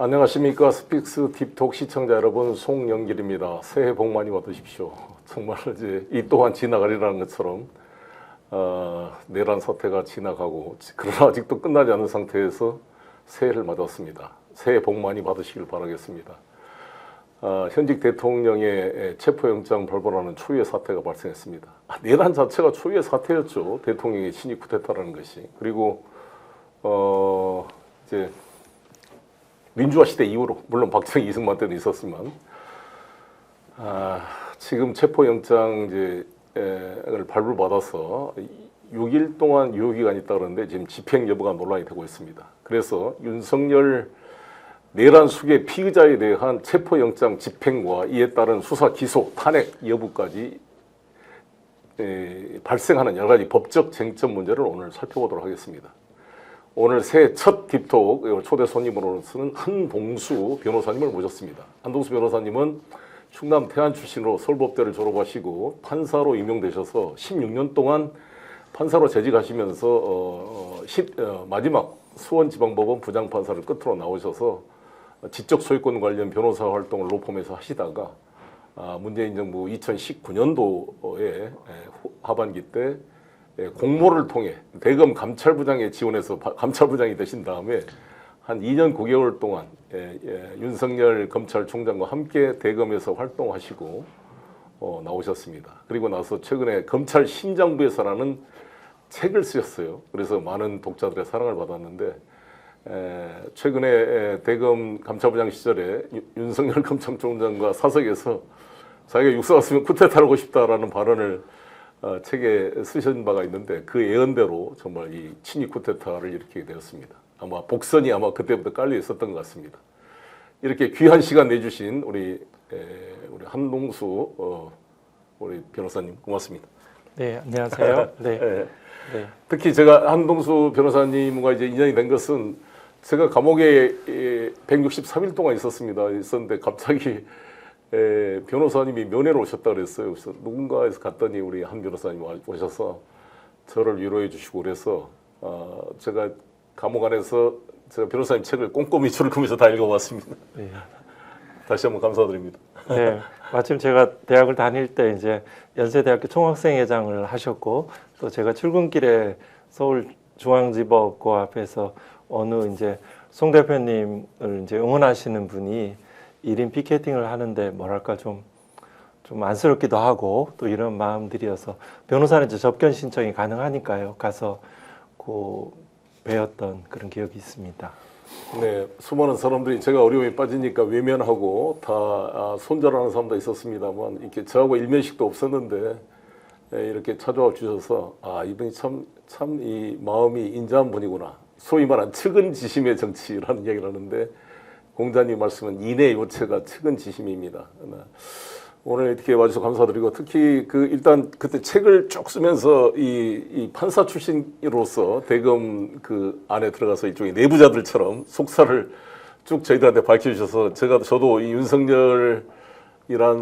안녕하십니까. 스픽스 딥톡 시청자 여러분, 송영길입니다. 새해 복 많이 받으십시오. 정말 이제 이 또한 지나가리라는 것처럼 내란 사태가 지나가고, 그러나 아직도 끝나지 않은 상태에서 새해를 맞았습니다. 새해 복 많이 받으시길 바라겠습니다. 현직 대통령의 체포영장 발부하는 초유의 사태가 발생했습니다. 내란 자체가 초유의 사태였죠. 대통령의 친위 쿠데타라는 것이. 그리고 이제 민주화 시대 이후로, 물론 박정희 이승만 때도 있었지만, 지금 체포영장을 발부받아서 6일 동안 유효기간이 있다 그러는데 지금 집행 여부가 논란이 되고 있습니다. 그래서 윤석열 내란 수계 피의자에 대한 체포영장 집행과 이에 따른 수사 기소, 탄핵 여부까지 발생하는 여러 가지 법적 쟁점 문제를 오늘 살펴보도록 하겠습니다. 오늘 새해 첫 딥톡 초대 손님으로서는 한동수 변호사님을 모셨습니다. 한동수 변호사님은 충남 태안 출신으로 서울법대를 졸업하시고 판사로 임용되셔서 16년 동안 판사로 재직하시면서 마지막 수원지방법원 부장판사를 끝으로 나오셔서 지적 소유권 관련 변호사 활동을 로펌에서 하시다가 문재인 정부 2019년도에 하반기 때 공모를 통해 대검 감찰부장에 지원해서 감찰부장이 되신 다음에 한 2년 9개월 동안 윤석열 검찰총장과 함께 대검에서 활동하시고 나오셨습니다. 그리고 나서 최근에 검찰 신장부에서라는 책을 쓰셨어요. 그래서 많은 독자들의 사랑을 받았는데, 최근에 대검 감찰부장 시절에 윤석열 검찰총장과 사석에서 자기가 육사가 쓰면 쿠데타를 하고 싶다라는 발언을 책에 쓰신 바가 있는데, 그 예언대로 정말 이 친위 쿠데타를 일으키게 되었습니다. 아마 복선이 그때부터 깔려 있었던 것 같습니다. 이렇게 귀한 시간 내주신 우리 한동수 우리 변호사님 고맙습니다. 네, 안녕하세요. 네. 네. 특히 제가 한동수 변호사님과 이제 인연이 된 것은, 제가 감옥에 163일 동안 있었는데 갑자기 변호사님이 면회로 오셨다 그랬어요. 그래서 누군가에서 갔더니 우리 한 변호사님 오셔서 저를 위로해 주시고, 그래서 제가 감옥 안에서 제가 변호사님 책을 꼼꼼히 줄을 그면서 다 읽어봤습니다. 네. 다시 한번 감사드립니다. 네, 마침 제가 대학을 다닐 때 이제 연세대학교 총학생회장을 하셨고, 또 제가 출근길에 서울중앙지법고 앞에서 어느 이제 송 대표님을 이제 응원하시는 분이 1인 피켓팅을 하는데 뭐랄까 좀 안쓰럽기도 하고 또 이런 마음들이어서, 변호사는 이제 접견 신청이 가능하니까요. 가서 배웠던 그런 기억이 있습니다. 네, 수많은 사람들이 제가 어려움에 빠지니까 외면하고 다 손절하는 사람도 있었습니다만, 이렇게 저하고 일면식도 없었는데 이렇게 찾아와 주셔서 이분이 참 이 마음이 인자한 분이구나. 소위 말한 측은지심의 정치라는 이야기를 하는데, 공자님 말씀은 인의 요체가 측은지심입니다. 오늘 이렇게 와주셔서 감사드리고, 특히 일단 그때 책을 쭉 쓰면서 이 판사 출신으로서 대검 안에 들어가서 일종의 내부자들처럼 속사를 쭉 저희들한테 밝혀주셔서 저도 이 윤석열이라는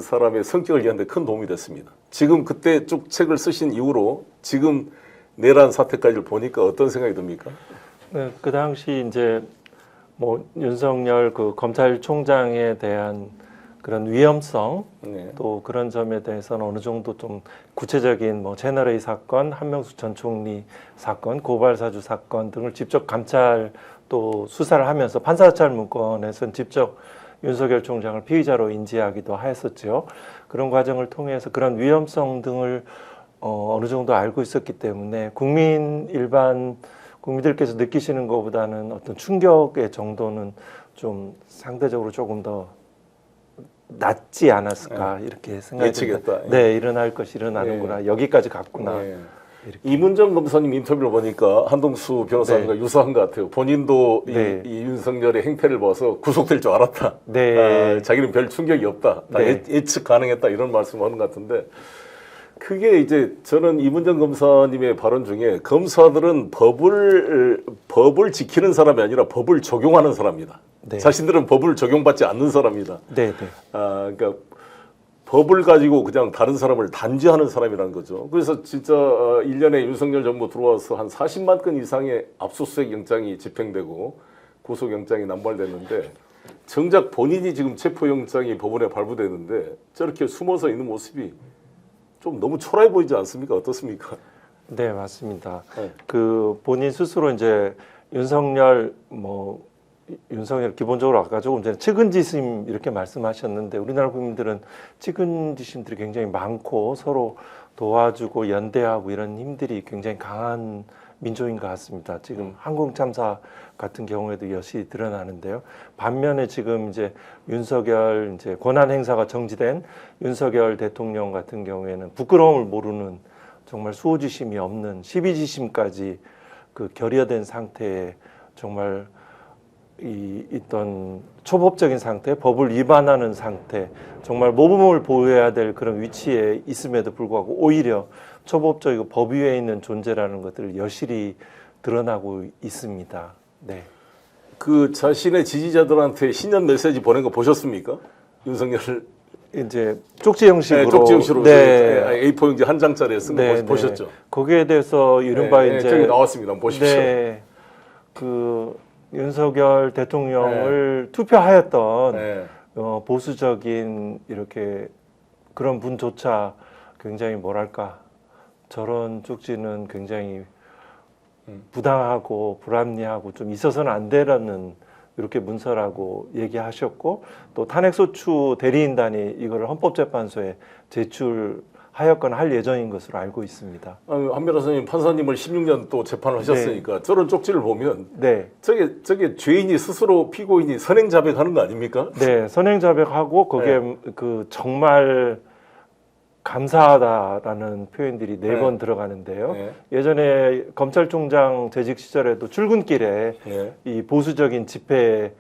사람의 성격을 이해하는 데 큰 도움이 됐습니다. 지금 그때 쭉 책을 쓰신 이후로 지금 내란 사태까지를 보니까 어떤 생각이 듭니까? 네, 그 당시 이제 윤석열 검찰총장에 대한 그런 위험성, 네. 또 그런 점에 대해서는 어느 정도 좀 구체적인 채널A 사건, 한명숙 전 총리 사건, 고발사주 사건 등을 직접 감찰 또 수사를 하면서 판사찰 문건에서는 직접 윤석열 총장을 피의자로 인지하기도 하였었죠. 그런 과정을 통해서 그런 위험성 등을 어느 정도 알고 있었기 때문에 일반 국민들께서 느끼시는 것보다는 어떤 충격의 정도는 좀 상대적으로 조금 더 낮지 않았을까, 이렇게 생각합니다. 네, 일어날 것이 일어나는구나, 여기까지 갔구나. 이문정 검사님 인터뷰를 보니까 한동수 변호사님과 유사한 것 같아요. 본인도 이 윤석열의 행태를 봐서 구속될 줄 알았다. 자기는 별 충격이 없다. 다 예측 가능했다, 이런 말씀을 하는 것 같은데, 그게 이제 저는 이문정 검사님의 발언 중에, 검사들은 법을 지키는 사람이 아니라 법을 적용하는 사람이다. 자신들은 법을 적용받지 않는 사람이다. 그러니까 법을 가지고 그냥 다른 사람을 단죄하는 사람이라는 거죠. 그래서 진짜 1년에 윤석열 정부 들어와서 한 40만 건 이상의 압수수색 영장이 집행되고 구속영장이 남발됐는데, 정작 본인이 지금 체포영장이 법원에 발부되는데 저렇게 숨어서 있는 모습이 좀 너무 초라해 보이지 않습니까? 어떻습니까? 네, 맞습니다. 네. 그 본인 스스로 이제 윤석열 기본적으로 아까 조금 전에 측은지심 이렇게 말씀하셨는데 우리나라 국민들은 측은지심들이 굉장히 많고 서로 도와주고 연대하고 이런 힘들이 굉장히 강한 민족인 것 같습니다. 지금 항공 참사 같은 경우에도 여실히 드러나는데요. 반면에 지금 이제 윤석열 이제 권한 행사가 정지된 윤석열 대통령 같은 경우에는 부끄러움을 모르는 정말 수호지심이 없는 시비지심까지 그 결여된 상태에 정말 있던 초법적인 상태, 법을 위반하는 상태, 정말 모범을 보여야 될 그런 위치에 있음에도 불구하고 오히려 초법적이고 법 위에 있는 존재라는 것들을 여실히 드러나고 있습니다. 네. 그 자신의 지지자들한테 신년 메시지 보낸 거 보셨습니까? 윤석열 이제 쪽지 형식으로, 네, 쪽지 형식으로 네. A4 용지 한 장짜리에 쓴 거 네, 보셨죠? 네. 거기에 대해서 이른바 네, 이제 저기 나왔습니다. 한번 보십시오. 네, 그 윤석열 대통령을 투표하였던 네. 보수적인 이렇게 그런 분조차 굉장히 뭐랄까 저런 쪽지는 굉장히 부당하고 불합리하고 좀 있어서는 안 되라는 이렇게 문서라고 얘기하셨고 또 탄핵소추 대리인단이 이거를 헌법재판소에 제출하였거나 할 예정인 것으로 알고 있습니다. 한 변호사님 판사님을 16년 또 재판을 하셨으니까 저런 쪽지를 보면 네, 저게 죄인이 스스로 피고인이 선행자백하는 거 아닙니까? 네, 선행자백하고 거기에 그 정말 감사하다라는 표현들이 네 번 들어가는데요. 네. 예전에 검찰총장 재직 시절에도 출근길에 네. 이 보수적인 집회를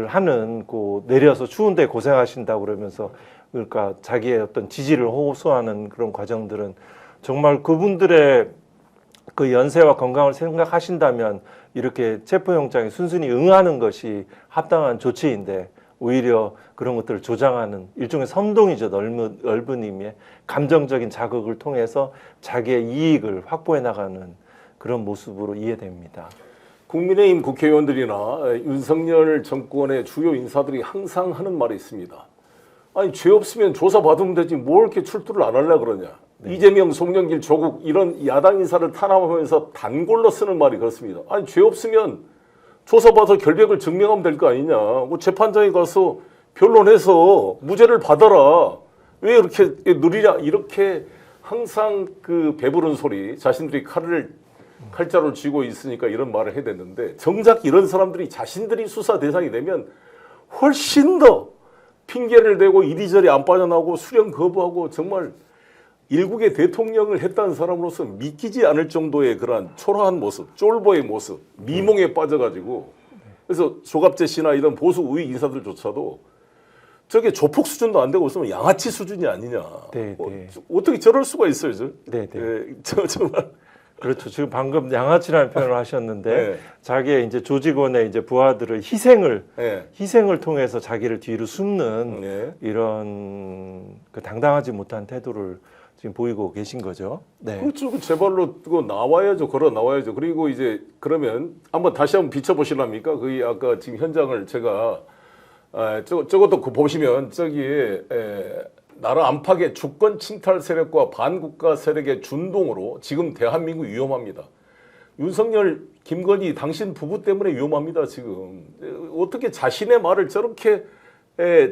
하는 내려서 추운데 고생하신다고 그러면서 그러니까 자기의 어떤 지지를 호소하는 그런 과정들은 정말 그분들의 그 연세와 건강을 생각하신다면 이렇게 체포영장에 순순히 응하는 것이 합당한 조치인데 오히려 그런 것들을 조장하는 일종의 선동이죠. 넓은 의미의 감정적인 자극을 통해서 자기의 이익을 확보해 나가는 그런 모습으로 이해됩니다. 국민의힘 국회의원들이나 윤석열 정권의 주요 인사들이 항상 하는 말이 있습니다. 아니 죄 없으면 조사받으면 되지 뭘 이렇게 출두를 안 하려고 그러냐. 네. 이재명, 송영길, 조국 이런 야당 인사를 탄압하면서 단골로 쓰는 말이 그렇습니다. 아니 죄 없으면 조사받아 결백을 증명하면 될 거 아니냐. 뭐 재판장에 가서 변론해서 무죄를 받아라. 왜 이렇게 느리냐. 이렇게 항상 그 배부른 소리, 자신들이 칼자루를 쥐고 있으니까 이런 말을 해야 되는데 정작 이런 사람들이 자신들이 수사 대상이 되면 훨씬 더 핑계를 대고 이리저리 안 빠져나오고 수령 거부하고 정말 일국의 대통령을 했다는 사람으로서 믿기지 않을 정도의 그러한 초라한 모습, 쫄보의 모습, 미몽에 빠져가지고 그래서 조갑재 씨나 이런 보수 우위 인사들조차도 저게 조폭 수준도 안 되고 있으면 양아치 수준이 아니냐. 네, 네. 어떻게 저럴 수가 있어요, 저? 네, 네. 정말. 그렇죠. 지금 방금 양아치라는 표현을 하셨는데 네. 자기의 이제 조직원의 이제 부하들을 네. 희생을 통해서 자기를 뒤로 숨는 네. 이런 그 당당하지 못한 태도를 지금 보이고 계신 거죠. 네. 그렇죠. 제발로 그거 나와야죠. 걸어 나와야죠. 그리고 이제 그러면 다시 한번 비춰보시랍니까? 그 아까 지금 현장을 제가 저것도 그 보시면 저기에 나라 안팎의 주권 침탈 세력과 반국가 세력의 준동으로 지금 대한민국 위험합니다. 윤석열, 김건희 당신 부부 때문에 위험합니다. 지금 어떻게 자신의 말을 저렇게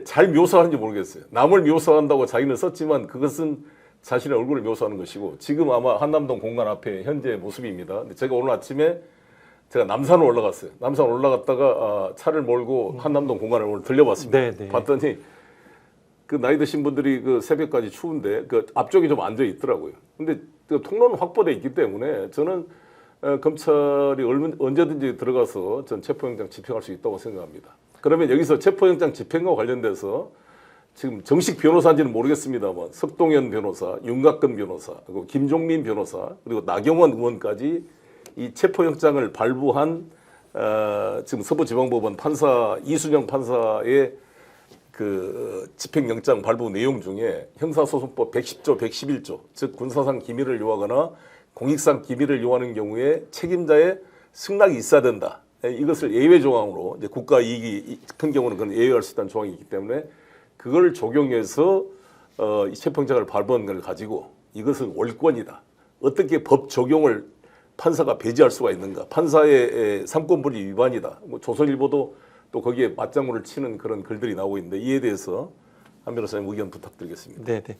잘 묘사하는지 모르겠어요. 남을 묘사한다고 자기는 썼지만 그것은 자신의 얼굴을 묘사하는 것이고 지금 아마 한남동 공간 앞에 현재 모습입니다. 근데 제가 오늘 아침에 제가 남산을 올라갔어요. 남산 올라갔다가 차를 몰고 한남동 공간을 오늘 들려봤습니다. 네, 네. 봤더니 그 나이 드신 분들이 그 새벽까지 추운데 그 앞쪽에 좀 앉아 있더라고요. 근데 그 통로는 확보돼 있기 때문에 저는 검찰이 언제든지 들어가서 전 체포영장 집행할 수 있다고 생각합니다. 그러면 여기서 체포영장 집행과 관련돼서 지금 정식 변호사인지는 모르겠습니다만 석동현 변호사, 윤곽근 변호사, 그리고 김종민 변호사, 그리고 나경원 의원까지 이 체포영장을 발부한 지금 서부지방법원 판사 이순영 판사의 그 집행영장 발부 내용 중에 형사소송법 110조, 111조, 즉 군사상 기밀을 요하거나 공익상 기밀을 요하는 경우에 책임자의 승낙이 있어야 된다. 이것을 예외 조항으로 이제 국가 이익이 큰 경우는 그건 예외할 수 있다는 조항이 있기 때문에 그걸 적용해서 이 체포영장을 발부한 걸 가지고 이것은 월권이다. 어떻게 법 적용을 판사가 배제할 수가 있는가? 판사의 삼권분리 위반이다. 뭐 조선일보도 또 거기에 맞장구를 치는 그런 글들이 나오고 있는데 이에 대해서 한 변호사님 의견 부탁드리겠습니다. 네, 네.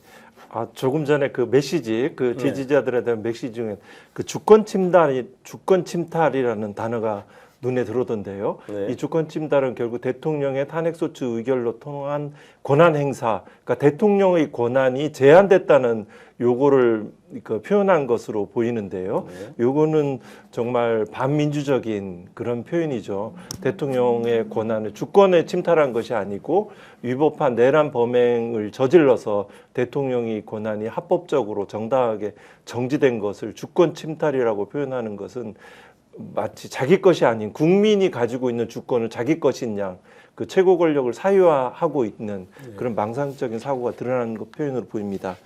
조금 전에 그 메시지, 그 지지자들에 대한 메시지 중에 그 주권 침탈이라는 단어가 눈에 들어오던데요. 네. 이 주권 침탈은 결국 대통령의 탄핵소추 의결로 통한 권한 행사, 그러니까 대통령의 권한이 제한됐다는 요거를 그 표현한 것으로 보이는데요. 요거는 정말 반민주적인 그런 표현이죠. 대통령의 권한을 주권에 침탈한 것이 아니고 위법한 내란 범행을 저질러서 대통령의 권한이 합법적으로 정당하게 정지된 것을 주권 침탈이라고 표현하는 것은 마치 자기 것이 아닌 국민이 가지고 있는 주권을 자기 것인 양 그 최고 권력을 사유화하고 있는 그런 망상적인 사고가 드러나는 것 표현으로 보입니다.